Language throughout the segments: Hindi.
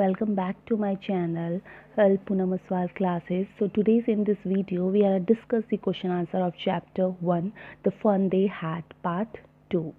welcome back to my channel Punamaswal classes. So today's in this video we are discuss the question answer of chapter 1 the fun they had part 2.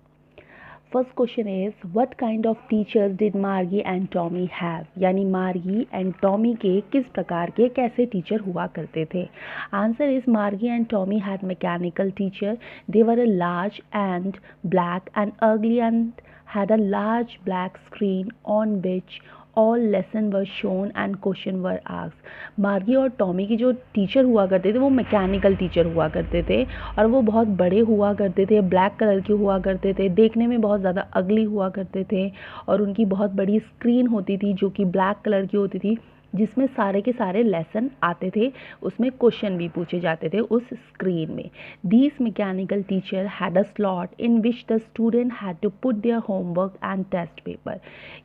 First question is what kind of teachers did Margie and Tommy have? यानी मार्गी एंड टॉमी के किस प्रकार के कैसे टीचर हुआ करते थे? आंसर इज मार्गी and Tommy had mechanical teacher. They were a large and black and ugly and had a large black screen on which all lesson were shown and question were asked. मार्गी और टॉमी की जो टीचर हुआ करते थे वो मैकेनिकल टीचर हुआ करते थे और वो बहुत बड़े हुआ करते थे, ब्लैक कलर के हुआ करते थे, देखने में बहुत ज़्यादा अगली हुआ करते थे और उनकी बहुत बड़ी स्क्रीन होती थी जो कि ब्लैक कलर की होती थी जिसमें सारे के सारे लेसन आते थे, उसमें क्वेश्चन भी पूछे जाते थे उस स्क्रीन में. These mechanical teacher had a slot in which the student had to put their homework and test paper.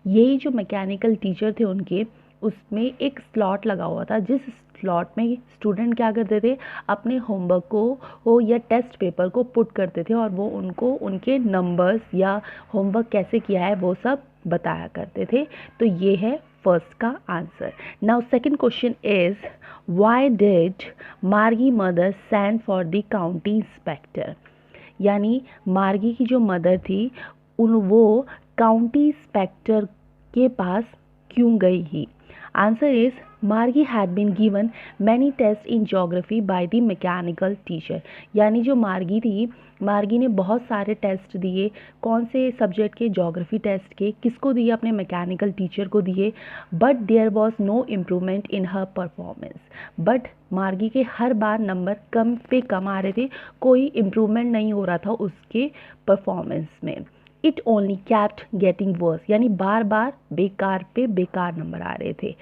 यही जो मैकेनिकल टीचर थे उनके उसमें एक स्लॉट लगा हुआ था जिस स्लॉट में स्टूडेंट क्या करते थे अपने होमवर्क को या टेस्ट पेपर को पुट करते थे और वो उनको उनके नंबर्स या होमवर्क कैसे किया है वो सब बताया करते थे. तो ये है फर्स्ट का answer. Now second question is why did Margie mother send for the county inspector. यानी मार्गी की जो मदर थी वो काउंटी इंस्पेक्टर के पास क्यों गई ही? Answer is Margie had been given many test in geography by the mechanical teacher. यानी जो मार्गी थी मार्गी ने बहुत सारे टेस्ट दिए. कौन से सब्जेक्ट के? जोग्राफी टेस्ट के. किसको दिए? अपने मैकेनिकल टीचर को दिए. But there was no improvement in her performance. But Margie के हर बार नंबर कम पे कम आ रहे थे, कोई इम्प्रूवमेंट नहीं हो रहा था उसके परफॉर्मेंस में. It only kept getting worse. यानी बार बार बेकार पे बेकार नंबर आ रहे थे.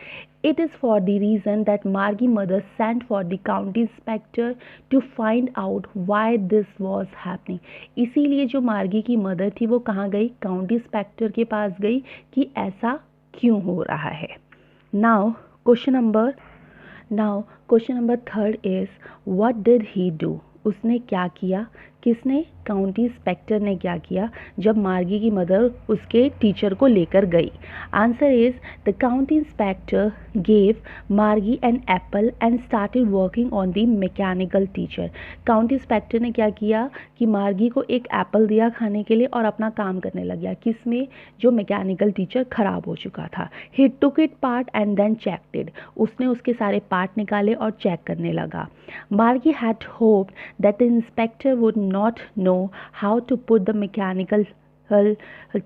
It is for the reason that Margie mother sent for the county inspector to find out why this was happening. इसीलिए जो मार्गी की मदर थी वो कहाँ गई? काउंटी इंस्पेक्टर के पास गई कि ऐसा क्यों हो रहा है. Now question number third is what did he do? उसने क्या किया? किसने? काउंटी इंस्पेक्टर ने क्या किया जब मार्गी की मदर उसके टीचर को लेकर गई? Answer is the county inspector gave Margie an apple and started working on the mechanical teacher. County inspector ने क्या किया कि मार्गी को एक एप्पल दिया खाने के लिए और अपना काम करने लग गया. किसमें? जो मैकेनिकल टीचर खराब हो चुका था. He took it part and then checked it. उसने उसके सारे पार्ट निकाले और चेक करने लगा. मार्गी had hoped that the inspector would not know how to put the mechanical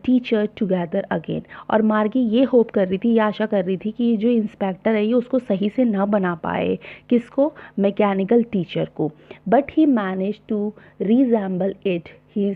teacher together again. और मार्गी ये होप कर रही थी या आशा कर रही थी कि ये जो इंस्पेक्टर है ये उसको सही से ना बना पाए. किसको? मैकेनिकल टीचर को. But he manage to reassemble it. He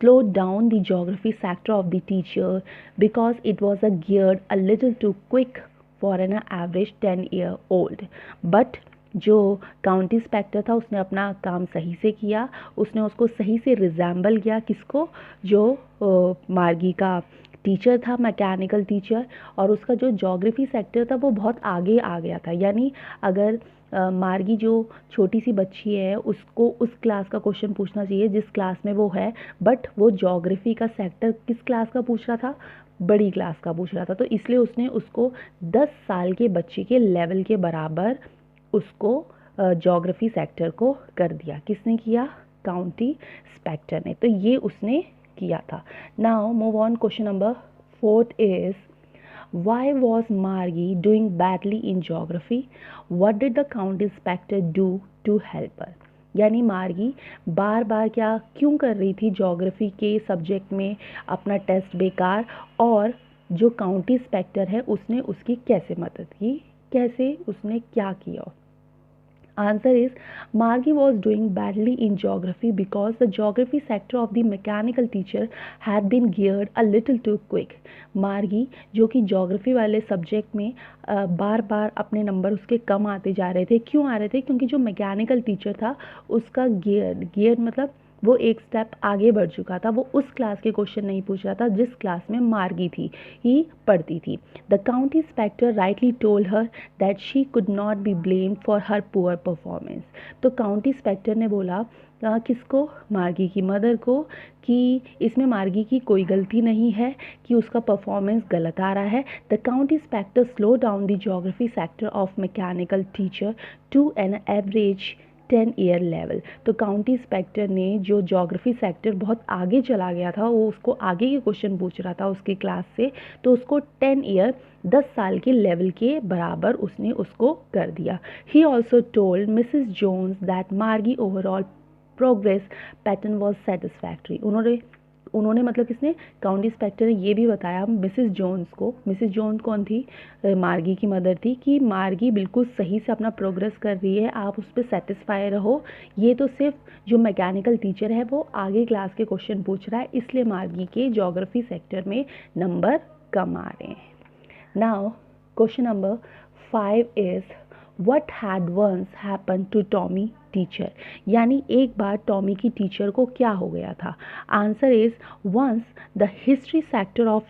slowed down the geography sector of the teacher because it was geared a little too quick for an average 10-year-old. But जो काउंटी इंस्पेक्टर था उसने अपना काम सही से किया. उसने उसको सही से रिजेंबल किया. किसको? जो मार्गी का टीचर था मैकेनिकल टीचर. और उसका जो जोग्राफी सेक्टर था वो बहुत आगे आ गया था. यानी अगर मार्गी जो छोटी सी बच्ची है उसको उस क्लास का क्वेश्चन पूछना चाहिए जिस क्लास में वो है, बट वो जोग्राफी का सेक्टर किस क्लास का पूछ रहा था? बड़ी क्लास का पूछ रहा था. तो इसलिए उसने उसको 10 साल के बच्चे के लेवल के बराबर उसको जोग्राफी सेक्टर को कर दिया. किसने किया? काउंटी इंस्पेक्टर ने. तो ये उसने किया था. Now move on. Question number 4 is why was Margie doing badly in geography? What did the county inspector do to help her? यानी मार्गी बार बार क्या क्यों कर रही थी जोग्राफी के सब्जेक्ट में अपना टेस्ट बेकार, और जो काउंटी इंस्पेक्टर है उसने उसकी कैसे मदद की? कैसे? उसने क्या किया? Answer is Margie was doing badly in geography because the geography sector of the mechanical teacher had been geared a little too quick. मार्गी जो कि जोग्राफी वाले सब्जेक्ट में बार बार अपने नंबर उसके कम आते जा रहे थे. क्यों आ रहे थे? क्योंकि जो मैकेनिकल टीचर था उसका गियर मतलब वो एक स्टेप आगे बढ़ चुका था. वो उस क्लास के क्वेश्चन नहीं पूछ रहा था जिस क्लास में मार्गी थी ही पढ़ती थी. The county inspector rightly told her that she could not be blamed for her poor performance. तो काउंटी इंस्पेक्टर ने बोला किसको, मार्गी की मदर को, कि इसमें मार्गी की कोई गलती नहीं है, कि उसका परफॉर्मेंस गलत आ रहा है. The county inspector slow down the geography sector of mechanical teacher to an average 10-year level. तो काउंटी इंस्पेक्टर ने जो ज्योग्राफी सेक्टर बहुत आगे चला गया था, वो उसको आगे के क्वेश्चन पूछ रहा था उसकी क्लास से, तो उसको 10 ईयर 10 साल के लेवल के बराबर उसने उसको कर दिया. He also told Mrs Jones that Margie overall progress pattern was satisfactory. उन्होंने मतलब किसने, काउंटी इंस्पेक्टर ने ये भी बताया मिसिस जोन्स को. मिसिस जोन्स कौन थी, मार्गी की मदर थी, कि मार्गी बिल्कुल सही से अपना प्रोग्रेस कर रही है, आप उस पर सेटिस्फाई रहो. ये तो सिर्फ जो मैकेनिकल टीचर है वो आगे क्लास के क्वेश्चन पूछ रहा है, इसलिए मार्गी के ज्योग्राफी सेक्टर में नंबर कम आ रहे हैं. Now question number 5 is What had once happened to Tommy teacher? यानी एक बार टॉमी की टीचर को क्या हो गया था. Answer is once the history sector of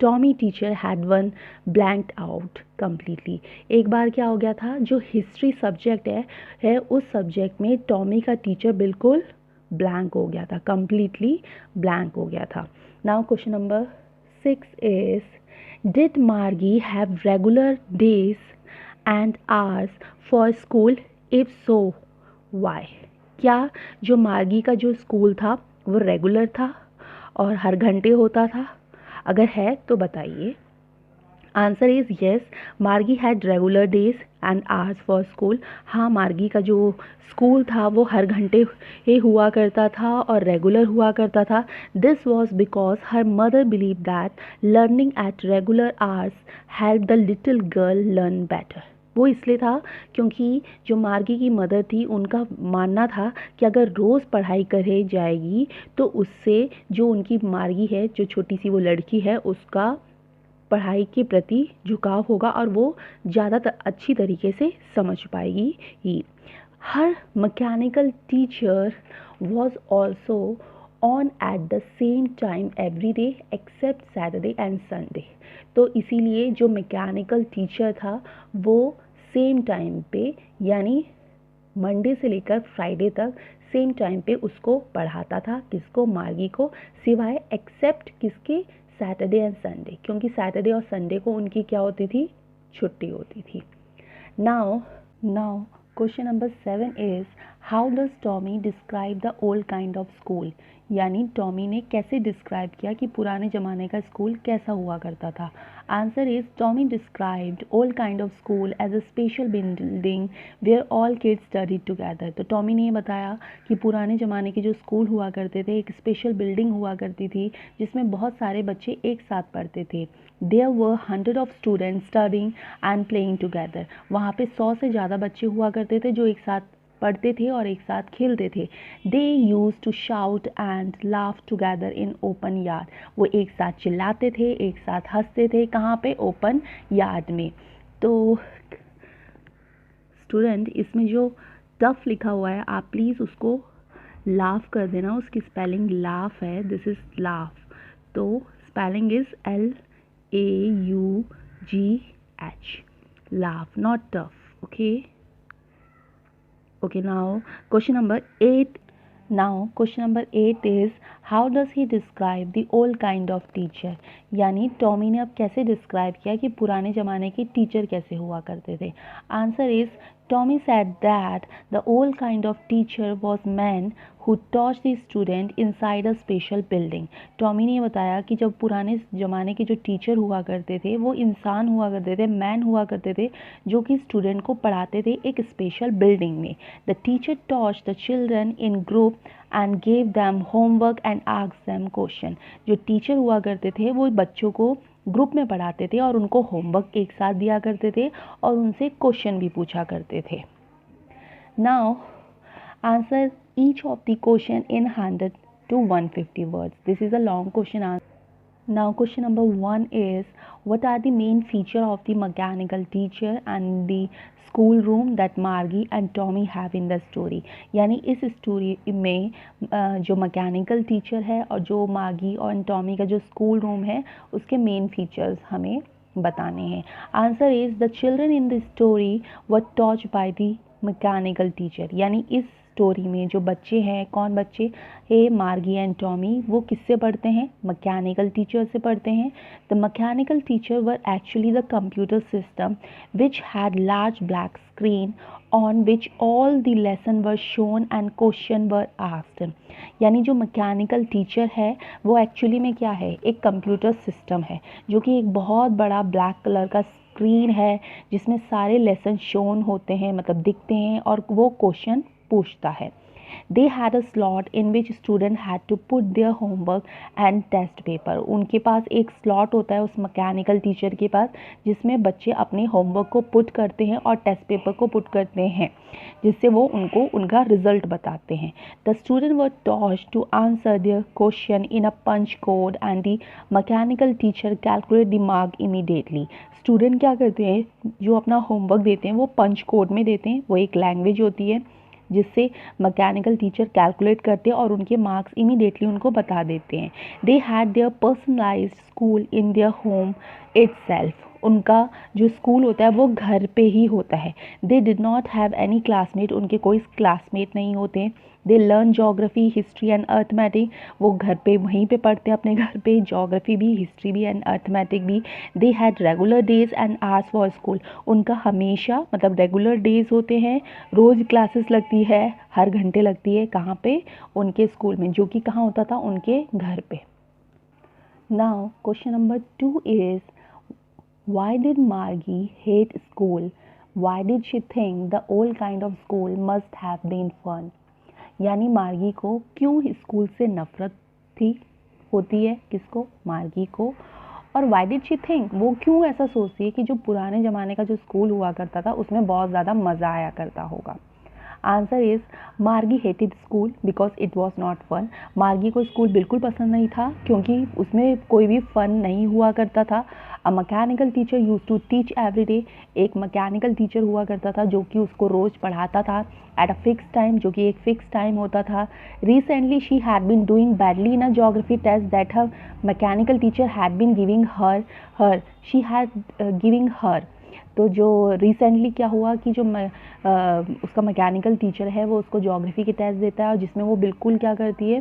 Tommy teacher had one blanked out completely. एक बार क्या हो गया था, जो हिस्ट्री सब्जेक्ट है उस सब्जेक्ट में टॉमी का टीचर बिल्कुल ब्लैंक हो गया था, कम्प्लीटली ब्लैंक हो गया था. Now question number 6 is did Margie have regular days and hours for school, if so why. क्या जो मार्गी का जो स्कूल था वो रेगुलर था और हर घंटे होता था, अगर है तो बताइए. आंसर इज येस, मार्गी had regular days and hours for school. हाँ, मार्गी का जो स्कूल था वो हर घंटे ही हुआ करता था और रेगुलर हुआ करता था. This was because her mother believe that learning at regular hours help the little girl learn better. वो इसलिए था क्योंकि जो मार्गी की मदर थी उनका मानना था कि अगर रोज़ पढ़ाई करे जाएगी तो उससे जो उनकी मार्गी है, जो छोटी सी वो लड़की है, उसका पढ़ाई के प्रति झुकाव होगा और वो ज़्यादा अच्छी तरीके से समझ पाएगी ही. Her mechanical teacher was also on at the same time every day except Saturday and Sunday. तो इसीलिए जो मैकेनिकल टीचर था वो सेम टाइम पे, यानी मंडे से लेकर फ्राइडे तक सेम टाइम पे उसको पढ़ाता था. किसको, मार्गी को, सिवाय एक्सेप्ट किसके, सैटरडे एंड संडे, क्योंकि सैटरडे और संडे को उनकी क्या होती थी, छुट्टी होती थी. Now question number 7 is how does Tommy describe the old kind of school. यानी टॉमी ने कैसे डिस्क्राइब किया कि पुराने ज़माने का स्कूल कैसा हुआ करता था. Answer is Tommy described old kind of school as a special building where all kids studied together. तो टॉमी ने ये बताया कि पुराने ज़माने के जो स्कूल हुआ करते थे एक स्पेशल बिल्डिंग हुआ करती थी जिसमें बहुत सारे बच्चे एक साथ पढ़ते थे. There were 100 of students studying and playing together. वहाँ पे 100 से ज़्यादा बच्चे हुआ करते थे जो एक साथ पढ़ते थे और एक साथ खेलते थे. They used to shout and laugh together in open yard. वो एक साथ चिल्लाते थे, एक साथ हंसते थे. कहाँ पे, ओपन यार्ड में. तो स्टूडेंट, इसमें जो टफ लिखा हुआ है आप प्लीज़ उसको लाफ कर देना. उसकी स्पेलिंग लाफ है, दिस इज लाफ. तो spelling is LAUGH, laugh, not tough. Okay, now question number 8 is how does he describe the old kind of teacher. यानी टॉमी ने अब कैसे डिस्क्राइब किया कि पुराने ज़माने के टीचर कैसे हुआ करते थे. Answer is Tommy said that the old kind of teacher was men who taught the student inside a special building. Tommy ने बताया कि जब पुराने ज़माने के जो टीचर हुआ करते थे वो इंसान हुआ करते थे, मैन हुआ करते थे, जो कि स्टूडेंट को पढ़ाते थे एक स्पेशल बिल्डिंग में. The teacher taught the children in group and gave them homework and asked them question. जो टीचर हुआ करते थे वो बच्चों को ग्रुप में पढ़ाते थे और उनको होमवर्क एक साथ दिया करते थे और उनसे क्वेश्चन भी पूछा करते थे. Now answer each of the question in 100 to 150 words. This is a long question answer. Now question number 1 is what are the main feature of the mechanical teacher and the school room that Margie and Tommy have in the story. यानी इस स्टोरी में जो मैकेनिकल टीचर है और जो मार्गी और टॉमी का जो स्कूल रूम है उसके मेन फीचर्स हमें बताने हैं. Answer is the children in the story were टॉच bye the mechanical teacher. यानी इस स्टोरी में जो बच्चे हैं, कौन बच्चे, हे मार्गी एंड टॉमी, वो किससे पढ़ते हैं, मैकेनिकल टीचर से पढ़ते हैं। The mechanical teacher were actually the computer system which had large black screen on which all the lesson were shown and question were asked. यानी जो मैकेनिकल टीचर है वो एक्चुअली में क्या है, एक कंप्यूटर सिस्टम है जो कि एक बहुत बड़ा ब्लैक कलर का स्क्रीन है जिसमें सारे लेसन शोन होते हैं, मतलब दिखते हैं, और वो क्वेश्चन पूछता है। They had a slot in which student had to put their homework and test paper. उनके पास एक स्लॉट होता है उस मैकेनिकल टीचर के पास जिसमें बच्चे अपने होमवर्क को पुट करते हैं और टेस्ट पेपर को पुट करते हैं, जिससे वो उनको उनका रिजल्ट बताते हैं। The student were taught to answer their question in a punch code and the mechanical teacher calculate the mark immediately. Student क्या करते हैं, जो अपना होमवर्क देते हैं वो पंच कोड में देते हैं, वो एक लैंग्वेज होती है जिससे मैकेनिकल टीचर कैलकुलेट करते हैं और उनके मार्क्स इमीडिएटली उनको बता देते हैं। They had there personalised school in their home itself. उनका जो स्कूल होता है वो घर पे ही होता है। They did not have any classmate, उनके कोई क्लासमेट नहीं होते। They learn geography, history and arithmetic, वो घर पे वहीं पे पढ़ते हैं अपने घर पे, जोग्राफी भी, हिस्ट्री भी एंड अर्थमेटिक भी। They had regular days and hours for school, उनका हमेशा मतलब रेगुलर डेज होते हैं, रोज़ क्लासेस लगती है, हर घंटे लगती है, कहाँ पे, उनके स्कूल में, जो कि कहाँ होता था, उनके घर पे। Now question number 2 is why did Margie hate school? Why did she think the old kind of school must have been fun? यानी मार्गी को क्यों स्कूल से नफरत थी, होती है, किसको, मार्गी को। और वाई डिड शी थिंक, वो क्यों ऐसा सोचती है कि जो पुराने ज़माने का जो स्कूल हुआ करता था उसमें बहुत ज़्यादा मज़ा आया करता होगा। Answer is Margie hated school because it was not fun. Margie को स्कूल बिल्कुल पसंद नहीं था क्योंकि उसमें कोई भी फ़न नहीं हुआ करता था। A mechanical teacher use to teach every day, एक मैकेनिकल टीचर हुआ करता था जो कि उसको रोज़ पढ़ाता था एट अ फिक्स टाइम, जो कि एक फ़िक्स टाइम होता था। Recently she had been doing badly in a geography test that her mechanical teacher had been giving her she had giving her. तो जो रिसेंटली क्या हुआ कि जो उसका मैकेनिकल टीचर है वो उसको ज्योग्राफी की टेस्ट देता है और जिसमें वो बिल्कुल क्या करती है,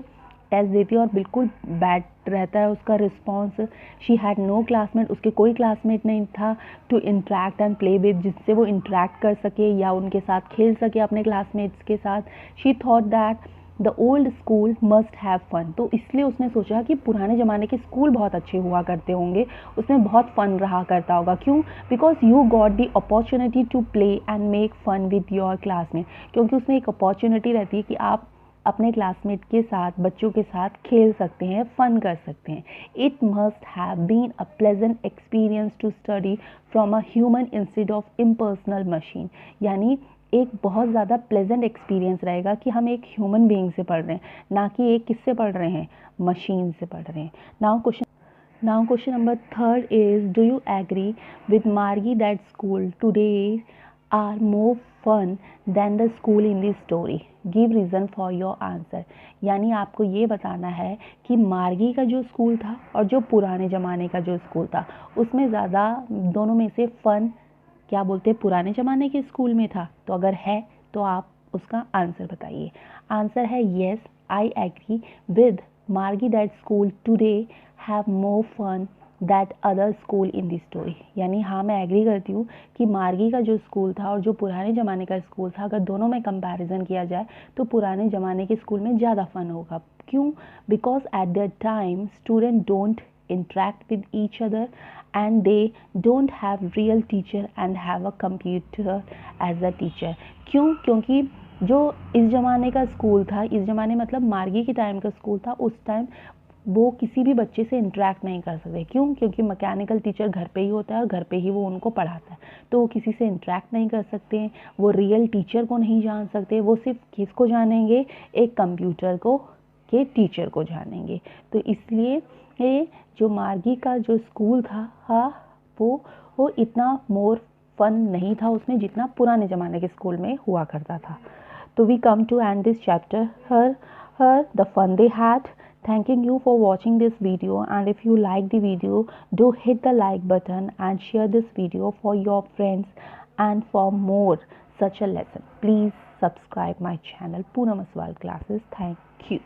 टेस्ट देती है और बिल्कुल बैड रहता है उसका response. She had no classmate, उसके कोई क्लासमेट नहीं था to interact and play with, जिससे वो इंटरेक्ट कर सके या उनके साथ खेल सके अपने क्लासमेट्स के साथ। She thought that the old school must have fun, तो इसलिए उसने सोचा कि पुराने ज़माने के स्कूल बहुत अच्छे हुआ करते होंगे, उसमें बहुत फ़न रहा करता होगा। क्यों? Because you got the opportunity to play and make fun with your classmate, क्योंकि उसमें एक अपॉर्चुनिटी रहती है कि आप अपने क्लासमेट के साथ, बच्चों के साथ खेल सकते हैं, फ़न कर सकते हैं। It must have been a pleasant experience to study from a human instead of impersonal machine, यानी एक बहुत ज़्यादा प्लेजेंट एक्सपीरियंस रहेगा कि हम एक ह्यूमन बीइंग से पढ़ रहे हैं, ना कि एक किससे पढ़ रहे हैं, मशीन से पढ़ रहे हैं। Now question number 3 is, do you agree with Margie that school today are more fun than the school in the story? Give reason for your answer. यानी आपको ये बताना है कि मार्गी का जो स्कूल था और जो पुराने ज़माने का जो स्कूल था उसमें ज़्यादा, दोनों में से फ़न क्या बोलते हैं, पुराने ज़माने के स्कूल में था? तो अगर है तो आप उसका आंसर बताइए। आंसर है yes, I agree with Margie that school today have more fun that other school in the story. यानी हाँ, मैं एग्री करती हूँ कि मार्गी का जो स्कूल था और जो पुराने ज़माने का स्कूल था, अगर दोनों में कंपैरिजन किया जाए तो पुराने ज़माने के स्कूल में ज़्यादा फन होगा। क्यों? Because at that time student don't interact with each other and they don't have real teacher and have a computer as a teacher. क्यों? क्योंकि जो इस ज़माने का स्कूल था, इस ज़माने मतलब मार्गी के टाइम का स्कूल था, उस टाइम वो किसी भी बच्चे से इंटरेक्ट नहीं कर सकते। क्यों? क्योंकि मैकेनिकल टीचर घर पे ही होता है और घर पे ही वो उनको पढ़ाता है, तो वो किसी से इंटरेक्ट नहीं कर सकते, वो रियल टीचर को नहीं जान सकते, वो सिर्फ किसको जानेंगे, एक कंप्यूटर को के टीचर को जानेंगे। तो इसलिए ये जो मार्गी का जो स्कूल था, हाँ, वो इतना मोर फन नहीं था उसमें जितना पुराने ज़माने के स्कूल में हुआ करता था। तो we come to end this chapter her the fun they had. Thanking you for watching this video, and if you like the video, do hit the like button and share this video for your friends and for more such a lesson. Please subscribe my channel Poonam Aswal Classes. Thank you.